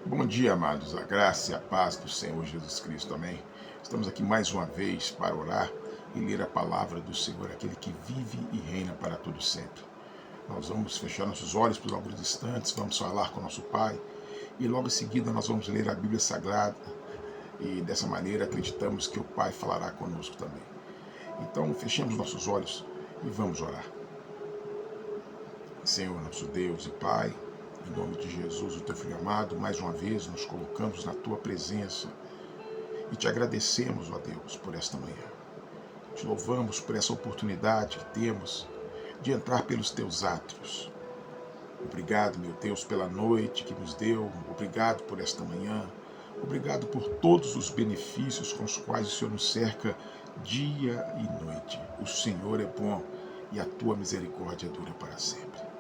Bom dia, amados, a graça e a paz do Senhor Jesus Cristo, amém? Estamos aqui mais uma vez para orar e ler a palavra do Senhor, aquele que vive e reina para todo sempre. Nós vamos fechar nossos olhos por alguns instantes, vamos falar com nosso Pai e logo em seguida nós vamos ler a Bíblia Sagrada e dessa maneira acreditamos que o Pai falará conosco também. Então fechemos nossos olhos e vamos orar. Senhor, nosso Deus e Pai, em nome de Jesus, o teu Filho amado, mais uma vez nos colocamos na tua presença e te agradecemos, ó Deus, por esta manhã. Te louvamos por essa oportunidade que temos de entrar pelos teus átrios. Obrigado, meu Deus, pela noite que nos deu. Obrigado por esta manhã. Obrigado por todos os benefícios com os quais o Senhor nos cerca dia e noite. O Senhor é bom e a tua misericórdia dura para sempre.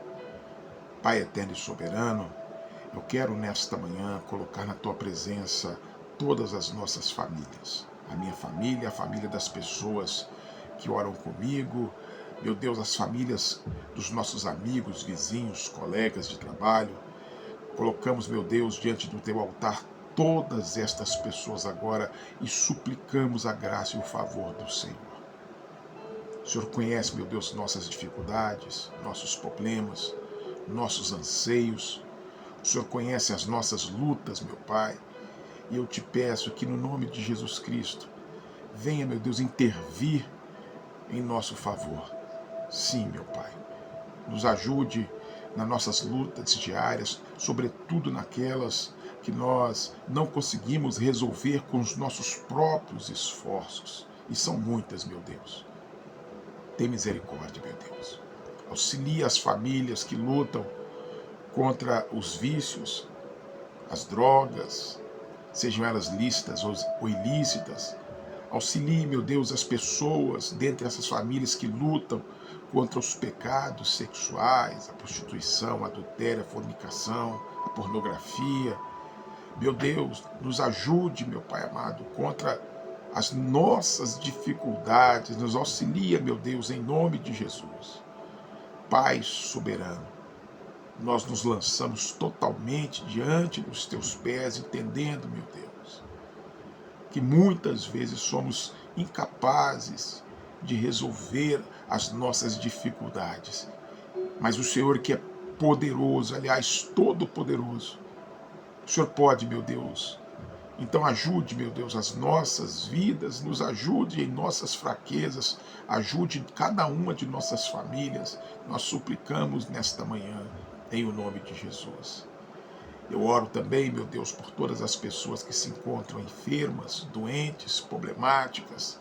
Pai eterno e soberano, eu quero nesta manhã colocar na tua presença todas as nossas famílias. A minha família, a família das pessoas que oram comigo, meu Deus, as famílias dos nossos amigos, vizinhos, colegas de trabalho. Colocamos, meu Deus, diante do teu altar todas estas pessoas agora e suplicamos a graça e o favor do Senhor. O Senhor conhece, meu Deus, nossas dificuldades, nossos problemas, nossos anseios. O Senhor conhece as nossas lutas, meu Pai. E eu te peço que no nome de Jesus Cristo, venha, meu Deus, intervir em nosso favor. Sim, meu Pai. Nos ajude nas nossas lutas diárias, sobretudo naquelas que nós não conseguimos resolver com os nossos próprios esforços. E são muitas, meu Deus. Tem misericórdia, meu Deus. Auxilia as famílias que lutam contra os vícios, as drogas, sejam elas lícitas ou ilícitas. Auxilie, meu Deus, as pessoas dentre essas famílias que lutam contra os pecados sexuais, a prostituição, a adultério, a fornicação, a pornografia. Meu Deus, nos ajude, meu Pai amado, contra as nossas dificuldades. Nos auxilia, meu Deus, em nome de Jesus. Pai soberano, nós nos lançamos totalmente diante dos teus pés, entendendo, meu Deus, que muitas vezes somos incapazes de resolver as nossas dificuldades. Mas o Senhor, que é poderoso, aliás, todo-poderoso, o Senhor pode, meu Deus. Então ajude, meu Deus, as nossas vidas, nos ajude em nossas fraquezas, ajude cada uma de nossas famílias. Nós suplicamos nesta manhã, em o nome de Jesus. Eu oro também, meu Deus, por todas as pessoas que se encontram enfermas, doentes, problemáticas.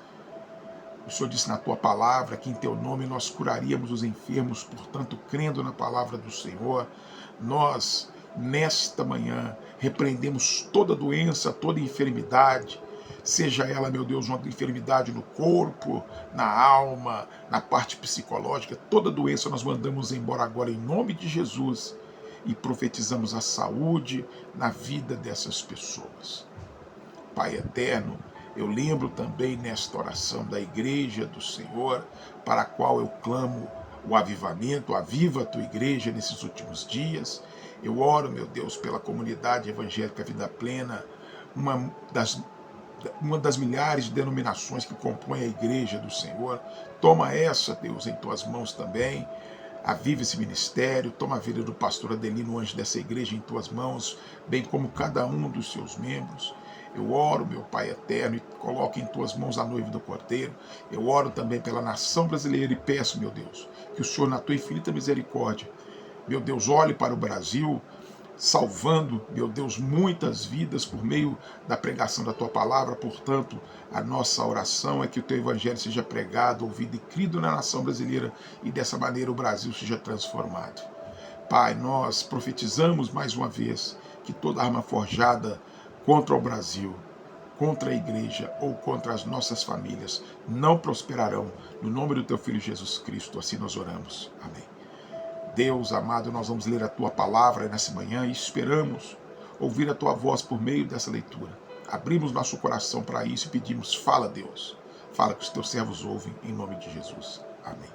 O Senhor disse na tua palavra que em teu nome nós curaríamos os enfermos, portanto, crendo na palavra do Senhor, nós, nesta manhã, repreendemos toda doença, toda enfermidade, seja ela, meu Deus, uma enfermidade no corpo, na alma, na parte psicológica, toda doença nós mandamos embora agora em nome de Jesus e profetizamos a saúde na vida dessas pessoas. Pai eterno, eu lembro também nesta oração da igreja do Senhor, para a qual eu clamo o avivamento, aviva a tua igreja nesses últimos dias. Eu oro, meu Deus, pela comunidade evangélica Vida Plena, uma das milhares de denominações que compõem a igreja do Senhor. Toma essa, Deus, em tuas mãos também. Aviva esse ministério, toma a vida do pastor Adelino, anjo dessa igreja, em tuas mãos, bem como cada um dos seus membros. Eu oro, meu Pai eterno, e coloco em tuas mãos a noiva do Cordeiro. Eu oro também pela nação brasileira e peço, meu Deus, que o Senhor, na tua infinita misericórdia, meu Deus, olhe para o Brasil, salvando, meu Deus, muitas vidas por meio da pregação da tua palavra. Portanto, a nossa oração é que o teu evangelho seja pregado, ouvido e crido na nação brasileira e dessa maneira o Brasil seja transformado. Pai, nós profetizamos mais uma vez que toda arma forjada contra o Brasil, contra a igreja ou contra as nossas famílias não prosperarão. No nome do teu Filho Jesus Cristo, assim nós oramos. Amém. Deus amado, nós vamos ler a tua palavra nessa manhã e esperamos ouvir a tua voz por meio dessa leitura. Abrimos nosso coração para isso e pedimos, fala, Deus. Fala que os teus servos ouvem, em nome de Jesus. Amém.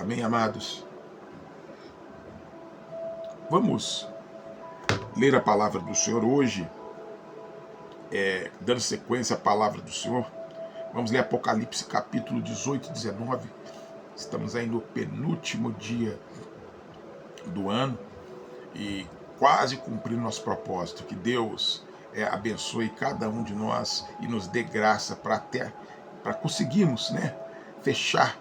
Amém, amados. Vamos ler a palavra do Senhor hoje, dando sequência à palavra do Senhor. Vamos ler Apocalipse capítulo 18 e 19. Estamos aí no penúltimo dia do ano e quase cumprindo nosso propósito. Que Deus abençoe cada um de nós e nos dê graça para conseguirmos, fechar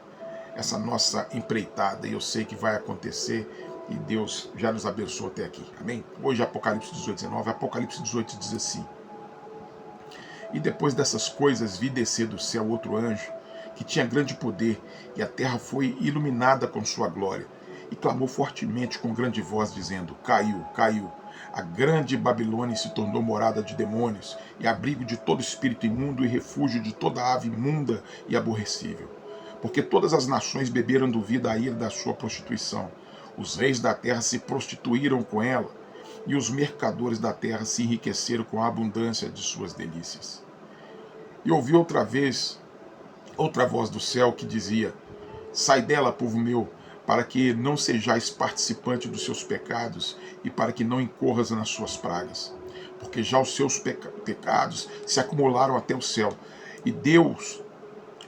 essa nossa empreitada. E eu sei que vai acontecer e Deus já nos abençoou até aqui. Amém? Hoje Apocalipse 18, 19. Apocalipse 18 diz assim: E depois dessas coisas vi descer do céu outro anjo, que tinha grande poder, e a terra foi iluminada com sua glória. E clamou fortemente com grande voz, dizendo: Caiu, caiu. A grande Babilônia se tornou morada de demônios, e abrigo de todo espírito imundo, e refúgio de toda ave imunda e aborrecível. Porque todas as nações beberam do vinho da ira da sua prostituição. Os reis da terra se prostituíram com ela, e os mercadores da terra se enriqueceram com a abundância de suas delícias. E ouvi outra voz do céu que dizia: Sai dela, povo meu, para que não sejais participante dos seus pecados e para que não incorras nas suas pragas. Porque já os seus pecados se acumularam até o céu, e Deus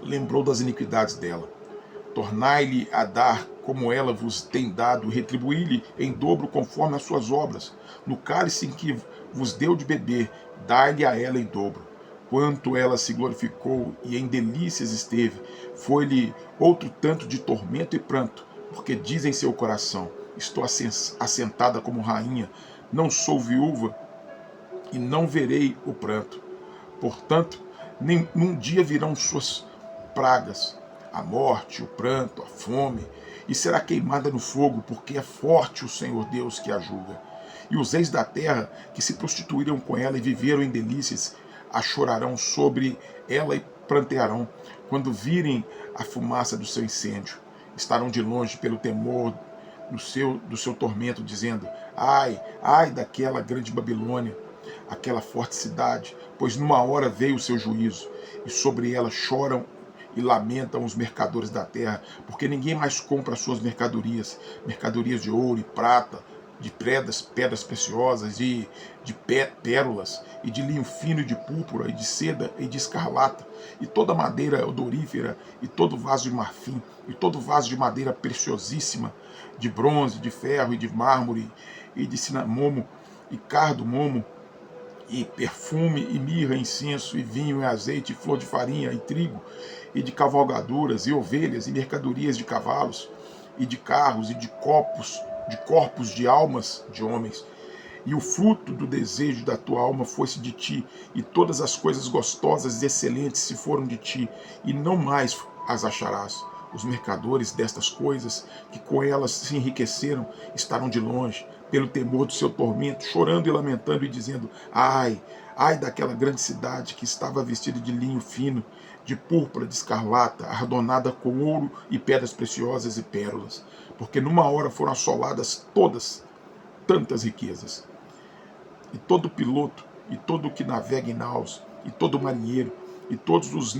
lembrou das iniquidades dela. Tornai-lhe a dar como ela vos tem dado, retribuí-lhe em dobro conforme as suas obras. No cálice em que vos deu de beber, dai-lhe a ela em dobro. Quanto ela se glorificou e em delícias esteve, foi-lhe outro tanto de tormento e pranto, porque diz em seu coração: Estou assentada como rainha, não sou viúva e não verei o pranto. Portanto, nem num dia virão suas pragas, a morte, o pranto, a fome, e será queimada no fogo, porque é forte o Senhor Deus que a julga. E os reis da terra, que se prostituíram com ela e viveram em delícias, a chorarão sobre ela e prantearão, quando virem a fumaça do seu incêndio. Estarão de longe pelo temor do seu tormento, dizendo: Ai, ai daquela grande Babilônia, aquela forte cidade, pois numa hora veio o seu juízo, e sobre ela choram e lamentam os mercadores da terra, porque ninguém mais compra as suas mercadorias de ouro e prata, de pedras preciosas, de pérolas, e de linho fino, e de púrpura, e de seda, e de escarlata, e toda madeira odorífera, e todo vaso de marfim, e todo vaso de madeira preciosíssima, de bronze, de ferro, e de mármore, e de cinamomo, e cardamomo, e perfume, e mirra, e incenso, e vinho, e azeite, e flor de farinha, e trigo, e de cavalgaduras, e ovelhas, e mercadorias de cavalos, e de carros, e de corpos de almas de homens. E o fruto do desejo da tua alma foi-se de ti, e todas as coisas gostosas e excelentes se foram de ti, e não mais as acharás. Os mercadores destas coisas, que com elas se enriqueceram, estarão de longe, pelo temor do seu tormento, chorando e lamentando e dizendo: Ai, ai daquela grande cidade que estava vestida de linho fino, de púrpura, de escarlata, adornada com ouro e pedras preciosas e pérolas, porque numa hora foram assoladas todas tantas riquezas. E todo piloto, e todo o que navega em naus, e todo marinheiro, e todos os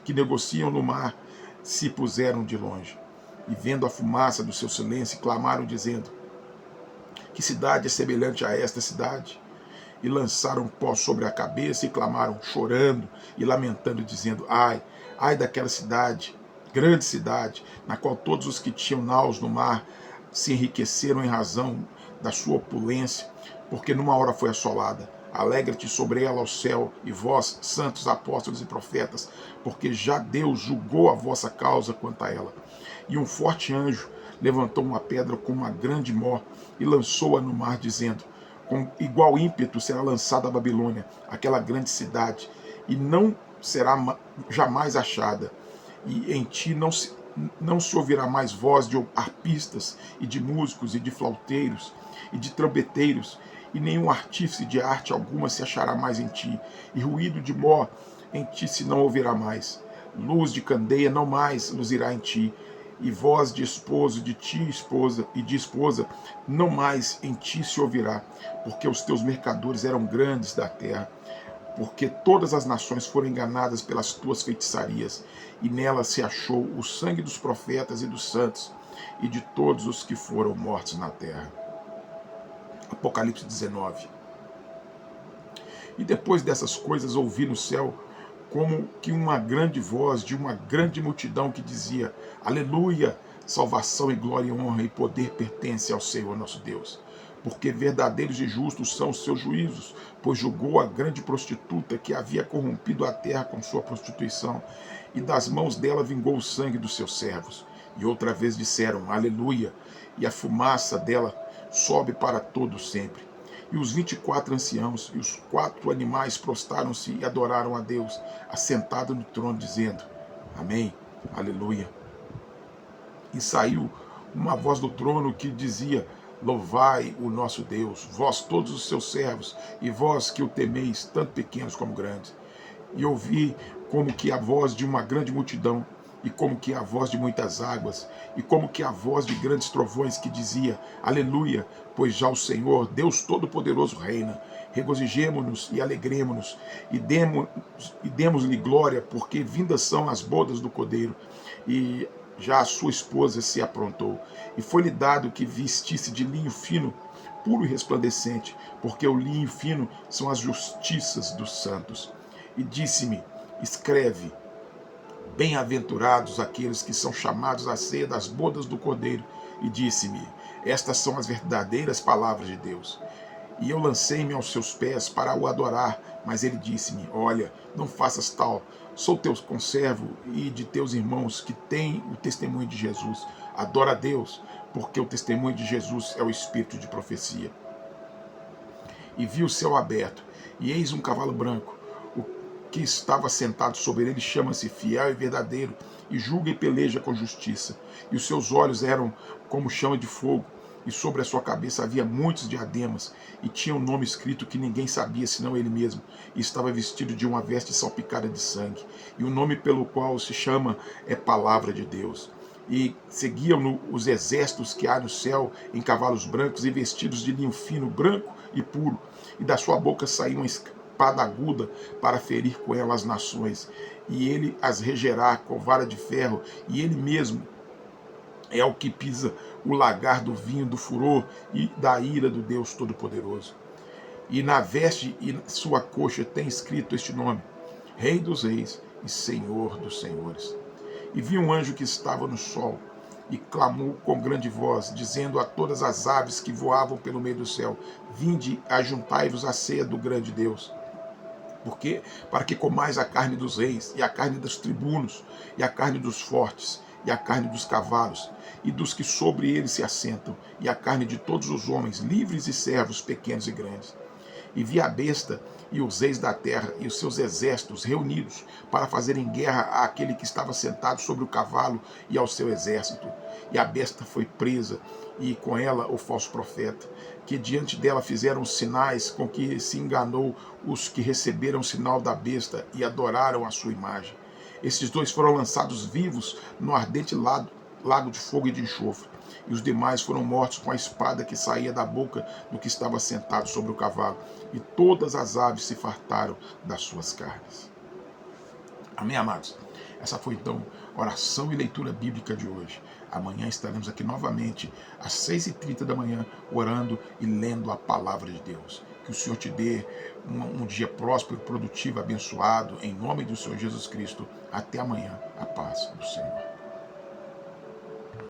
que negociam no mar, se puseram de longe. E vendo a fumaça do seu silêncio, clamaram dizendo: Que cidade é semelhante a esta cidade? E lançaram pó sobre a cabeça e clamaram, chorando e lamentando, dizendo: Ai, ai daquela cidade, grande cidade, na qual todos os que tinham naus no mar se enriqueceram em razão da sua opulência, porque numa hora foi assolada. Alegra-te sobre ela ao céu, e vós, santos apóstolos e profetas, porque já Deus julgou a vossa causa quanto a ela. E um forte anjo levantou uma pedra com uma grande mó e lançou-a no mar, dizendo: Com igual ímpeto será lançada a Babilônia, aquela grande cidade, e não será jamais achada. E em ti não se ouvirá mais voz de arpistas, e de músicos, e de flauteiros, e de trombeteiros, e nenhum artífice de arte alguma se achará mais em ti, e ruído de mó em ti se não ouvirá mais. Luz de candeia não mais luzirá em ti, e voz de esposo, de ti esposa, e de esposa, não mais em ti se ouvirá, porque os teus mercadores eram grandes da terra, porque todas as nações foram enganadas pelas tuas feitiçarias, e nela se achou o sangue dos profetas e dos santos, e de todos os que foram mortos na terra. Apocalipse 19. E depois dessas coisas ouvi no céu como que uma grande voz de uma grande multidão que dizia: Aleluia! Salvação e glória e honra e poder pertence ao Senhor nosso Deus. Porque verdadeiros e justos são os seus juízos, pois julgou a grande prostituta que havia corrompido a terra com sua prostituição, e das mãos dela vingou o sangue dos seus servos. E outra vez disseram: Aleluia! E a fumaça dela sobe para todo sempre. E os 24 anciãos e os 4 animais prostraram-se e adoraram a Deus, assentado no trono, dizendo: Amém, aleluia. E saiu uma voz do trono que dizia: Louvai o nosso Deus, vós todos os seus servos, e vós que o temeis, tanto pequenos como grandes. E ouvi como que a voz de uma grande multidão, e como que a voz de muitas águas, e como que a voz de grandes trovões que dizia: Aleluia, pois já o Senhor, Deus Todo-Poderoso, reina. Regozijemo-nos e alegremo-nos, e demos-lhe glória, porque vindas são as bodas do Cordeiro, e já a sua esposa se aprontou. E foi-lhe dado que vestisse de linho fino, puro e resplandecente, porque o linho fino são as justiças dos santos. E disse-me: Escreve: Bem-aventurados aqueles que são chamados à ceia das bodas do Cordeiro. E disse-me: Estas são as verdadeiras palavras de Deus. E eu lancei-me aos seus pés para o adorar, mas ele disse-me: Olha, não faças tal, sou teu conservo e de teus irmãos que têm o testemunho de Jesus. Adora a Deus, porque o testemunho de Jesus é o espírito de profecia. E vi o céu aberto, e eis um cavalo branco. O que estava sentado sobre ele chama-se Fiel e Verdadeiro, e julga e peleja com justiça. E os seus olhos eram como chama de fogo, e sobre a sua cabeça havia muitos diademas, e tinha um nome escrito que ninguém sabia senão ele mesmo, e estava vestido de uma veste salpicada de sangue, e o nome pelo qual se chama é Palavra de Deus. E seguiam-no os exércitos que há no céu em cavalos brancos e vestidos de linho fino, branco e puro, e da sua boca saía uma espada aguda para ferir com ela as nações, e ele as regerá com vara de ferro, e ele mesmo é o que pisa o lagar do vinho do furor e da ira do Deus Todo-Poderoso. E na veste e na sua coxa tem escrito este nome: Rei dos Reis e Senhor dos Senhores. E vi um anjo que estava no sol, e clamou com grande voz, dizendo a todas as aves que voavam pelo meio do céu: Vinde, ajuntai-vos à ceia do grande Deus. Porque para que comais a carne dos reis, e a carne dos tribunos, e a carne dos fortes, e a carne dos cavalos, e dos que sobre eles se assentam, e a carne de todos os homens, livres e servos, pequenos e grandes. E vi a besta e os reis da terra e os seus exércitos reunidos para fazerem guerra àquele que estava sentado sobre o cavalo e ao seu exército. E a besta foi presa, e com ela o falso profeta, que diante dela fizeram sinais com que se enganou os que receberam o sinal da besta e adoraram a sua imagem. Esses dois foram lançados vivos no ardente lago de fogo e de enxofre, e os demais foram mortos com a espada que saía da boca do que estava sentado sobre o cavalo, e todas as aves se fartaram das suas carnes. Amém, amados? Essa foi então a oração e leitura bíblica de hoje. Amanhã estaremos aqui novamente às 6h30 da manhã, orando e lendo a palavra de Deus. Que o Senhor te dê um dia próspero, produtivo, abençoado, em nome do Senhor Jesus Cristo. Até amanhã, a paz do Senhor.